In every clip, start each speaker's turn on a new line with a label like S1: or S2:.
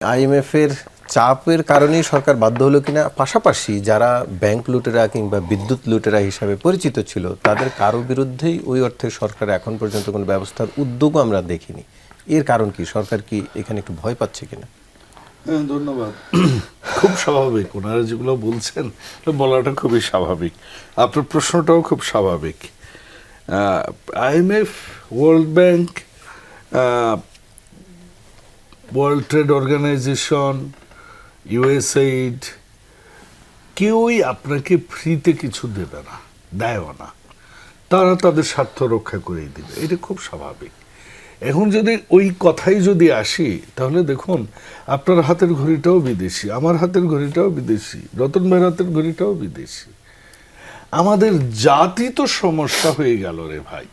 S1: IMF এর চাপের কারণেই সরকার বাধ্য হলো কিনা, পাশাপাশি যারা ব্যাংক লুটেরা কিংবা বিদ্যুৎ লুটেরা হিসাবে পরিচিত ছিল তাদের কারো বিরুদ্ধেই ওই অর্থে সরকার এখন পর্যন্ত কোনো ব্যবস্থার উদ্যোগও আমরা দেখিনি। এর কারণ কি? সরকার কি এখানে একটু ভয় পাচ্ছে কিনা?
S2: হ্যাঁ, ধন্যবাদ। খুব স্বাভাবিক, ওনারা যেগুলো বলছেন বলাটা খুবই স্বাভাবিক, আপনার প্রশ্নটাও খুব স্বাভাবিক। IMF, world bank, world trade organisation, USAID, কেউই আপনাকে ফ্রিতে কিছু দেবে না, দেয়ও না। তারা তাদের স্বার্থ রক্ষা করেই দিবে, এটা খুব স্বাভাবিক। এখন যদি ওই কথাই যদি আসি, তাহলে দেখুন, আপনার হাতের ঘড়িটাও বিদেশি, আমার হাতের ঘড়িটাও বিদেশি, রতন ভাইয়ের হাতের ঘড়িটাও বিদেশি। আমাদের জাতি তো সমস্যা হয়ে গেল রে ভাই।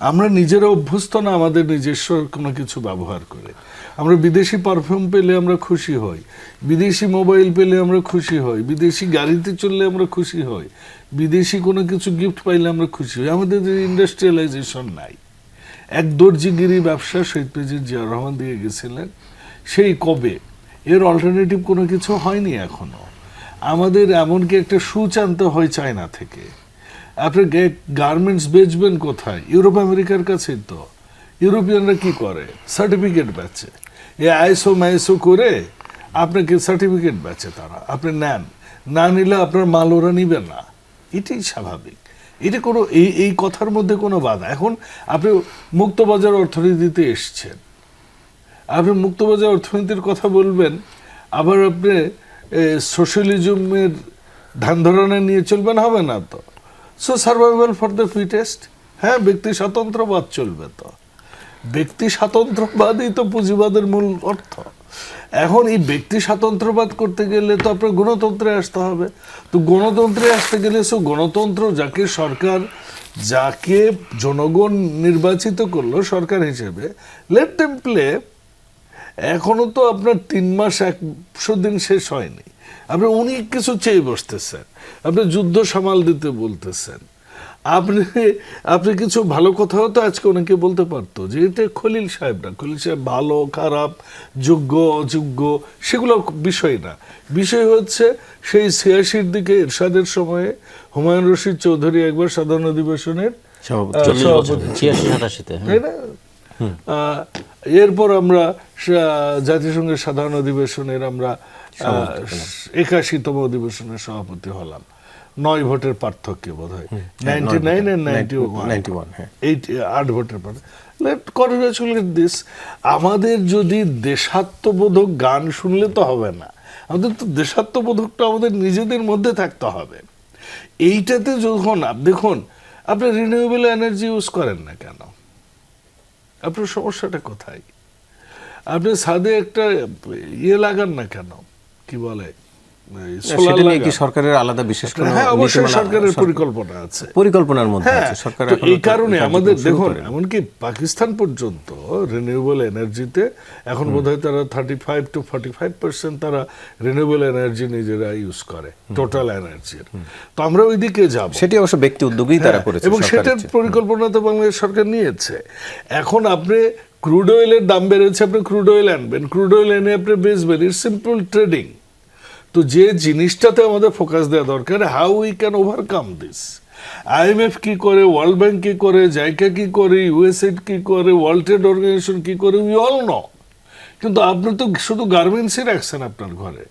S2: আমরা নিজেরা অভ্যস্ত না আমাদের নিজস্ব কোনো কিছু ব্যবহার করে। আমরা বিদেশি পারফিউম পেলে আমরা খুশি হই, বিদেশি মোবাইল পেলে আমরা খুশি হই, বিদেশি গাড়িতে চললে আমরা খুশি হই, বিদেশি কোনো কিছু গিফট পাইলে আমরা খুশি হই। আমাদের ইন্ডাস্ট্রিয়ালাইজেশন নাই। এক দর্জিগিরি ব্যবসা শহীদ প্রেসিডেন্ট জিয়াউর রহমান দিয়ে গেছিলেন, সেই কবে। এর অল্টারনেটিভ কোনো কিছু হয়নি এখনো। আমাদের এমনকি একটা সুচ আনতে হয় চায়না থেকে। আপনি গার্মেন্টস বেচবেন কোথায়? ইউরোপ আমেরিকার কাছেই তো। ইউরোপিয়ানরা কি করে? সার্টিফিকেট বেচে, এ আইএসও মাইএসও করে আপনাকে সার্টিফিকেট বেচে তারা। আপনি নেন, না নিলে আপনার মাল ওরা নিবে না। এটাই স্বাভাবিক, এটা কোনো এই কথার মধ্যে কোনো বাধা। এখন আপনি মুক্তবাজার অর্থনীতিতে এসছেন, আপনি মুক্তবাজার অর্থনীতির কথা বলবেন, আবার আপনি সোশ্যালিজমের ধ্যান ধারণা নিয়ে চলবেন, হবে না তো। So survival for the fittest, হ্যাঁ, ব্যক্তি স্বাতন্ত্র্যবাদ চলবে। তো ব্যক্তি স্বাতন্ত্র্যবাদই তো পুঁজিবাদের মূল অর্থ। এখন এই ব্যক্তি স্বাতন্ত্র্যবাদ করতে গেলে তো আপনার গণতন্ত্রে আসতে হবে। তো গণতন্ত্রে আসতে গেলে গণতন্ত্র, যাকে সরকার, যাকে জনগণ নির্বাচিত করলো সরকার হিসেবে, লেট দেম প্লে। এখনো তো আপনার 3 মাস 100 দিন শেষ হয়নি, আপনি অনেক কিছু চেয়ে বসতেছেন, আপনি যুদ্ধ সামাল দিতে বলতেছেন। আপনি কিছু ভালো কথাও তো আজকে অনেকে বলতে পারতো যে এটা খলিল সাহেবরা, খলিল সাহেব ভালো খারাপ, যোগ্য অযোগ্য, সেগুলো বিষয় না। বিষয় হচ্ছে সেই 86-র দিকে এরশাদের সময়ে হুমায়ুন রশিদ চৌধুরী একবার সাধারণ অধিবেশনের সভাপতি, তাই না? এরপর আমরা জাতিসংঘের সাধারণ অধিবেশনের আমরা 81তম অধিবেশনের সভাপতি হলাম, 9 ভোটের পার্থক্য বোধ হয়, 99 and 91, 8 ভোটের পার্থক্য। Let congratulate this. আমাদের যদি দেশাত্মবোধক গান শুনলে তো হবে না, আমাদের তো দেশাত্মবোধকটা আমাদের নিজেদের মধ্যে থাকতে হবে। এইটাতে যখন দেখুন, আপনি রিনিউয়েবল এনার্জি ইউজ করেন না কেন? আপনার সমস্যাটা কোথায়? আপনি ছাদে একটা লাগান না কেন, কি বলে,
S1: সেটা নিয়ে কি সরকারের আলাদা বিশেষ কোনো?
S2: হ্যাঁ, অবশ্যই সরকারের পরিকল্পনা আছে,
S1: পরিকল্পনার মধ্যে আছে সরকার।
S2: এই কারণে আমাদের দেখুন, এমনকি পাকিস্তান পর্যন্ত রিনিউয়েবল এনার্জিতে এখন বোধহয় তারা 35 to 45% তারা রিনিউয়েবল এনার্জি নিজেরা ইউজ করে টোটাল এনার্জির। তো আমরা ওই দিকে যাব,
S1: সেটি অবশ্য ব্যক্তি উদ্যোগেই তারা করেছে
S2: এবং সেটার পরিকল্পনা তো বাংলাদেশ সরকার নিয়েছে। এখন আপনি ক্রুড অয়েলের দাম বেড়েছে, আপনি ক্রুড অয়েল আনবেন, ক্রুড অয়েল এনে আপনি বেচবেন, ইটস সিম্পল ট্রেডিং। তো যে জিনিসটাতে আমাদের ফোকাস দেওয়া দরকার, how we can overcome this. IMF কি করে, ওয়ার্ল্ড ব্যাংক কি করে, জাইকা কি করে, ইউএসএইড কি করে, ওয়ার্ল্ড ট্রেড অর্গানাইজেশন কি করে, উই অল নো। কিন্তু আপনি তো শুধু গার্মেন্টসই রাখছেন আপনার ঘরে,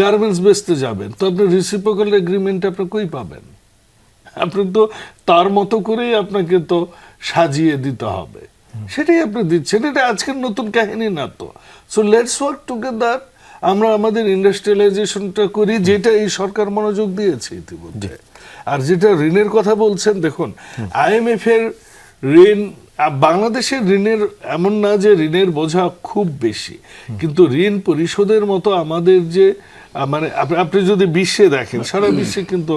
S2: গার্মেন্টস বেচতে যাবেন, তো আপনি রেসিপ্রোকাল এগ্রিমেন্ট আপনি কই পাবেন? আপনি তো তার মতো করেই আপনাকে তো সাজিয়ে দিতে হবে, সেটাই আপনি দিচ্ছেন। এটা আজকের নতুন কাহিনী না তো। সো লেটস ওয়ার্ক টুগেদার, আমরা আমাদের ইন্ডাস্ট্রিয়ালাইজেশনটা করি, যেটা এই সরকার মনোযোগ দিয়েছে ইতিমধ্যে। আর যেটা ঋণের কথা বলছেন, দেখুন, আইএমএফ এর ঋণ, বাংলাদেশের ঋণের এমন না যে ঋণের বোঝা খুব বেশি, কিন্তু ঋণ পরিশোধের মতো আমাদের যে, মানে আপনি যদি বিশ্বে দেখেন, সারা বিশ্বে কিন্তু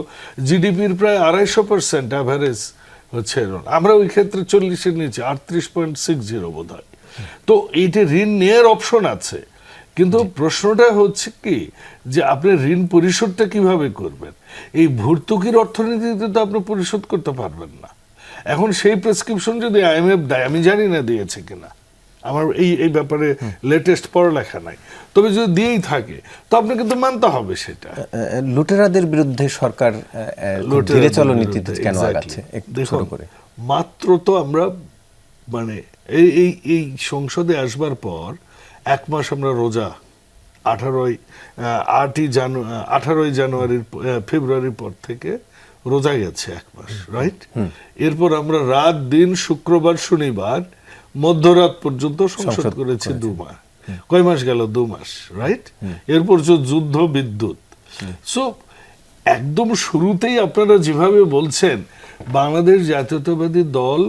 S2: জিডিপির প্রায় 250% অ্যাভারেজ হচ্ছে ঋণ। আমরা ওই ক্ষেত্রে 40-এর নিচে 38.60 বোধ হয়। তো এইটা ঋণ নেওয়ার অপশন আছে, কিন্তু প্রশ্নটা হচ্ছে কি যে আপনি ঋণ পরিশোধটা কিভাবে করবেন? এই ভর্তুকির অর্থনীতিতে তো আপনি পরিশোধ করতে পারবেন না। এখন সেই প্রেসক্রিপশন যদি আইএমএফ দেয়, আমি জানি না দিয়েছে কিনা, আমার এই ব্যাপারে লেটেস্ট পড়ালেখা নাই, তবে যদি দিয়েই থাকে তো আপনাকে তো মানতে হবে সেটা।
S1: লুটেরাদের বিরুদ্ধে সরকার খুব ধীরে চলো নীতিতে কেন
S2: Exactly.
S1: আগাচ্ছে একটু
S2: দেখুন,
S1: ছোট করে।
S2: মাত্র তো আমরা মানে এই সংসদে আসবার পর 1 মাস আমরা রোজা, 18ই জানুয়ারির ফেব্রুয়ারির পর থেকে রোজা গেছে 1 মাস, রাইট? এরপর আমরা রাত দিন শুক্রবার শনিবার মধ্যরাত পর্যন্ত সংসদ করেছি 2 মাস। কয় মাস গেল? 2 মাস, রাইট? এরপর যুদ্ধ, বিদ্যুৎ। সো একদম শুরুতেই আপনারা যেভাবে বলছেন, বাংলাদেশ জাতীয়তাবাদী দল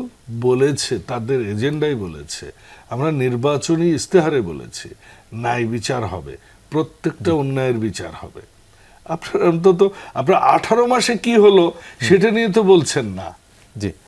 S2: বলেছে, তাদের এজেন্ডাই বলেছে, আমরা নির্বাচনী ইস্তেহারে বলেছি ন্যায় বিচার হবে, প্রত্যেকটা অন্যায়ের বিচার হবে। আপনারা অন্তত আপনার 18 মাসে কি হলো সেটা নিয়ে তো বলছেন না।
S1: জি।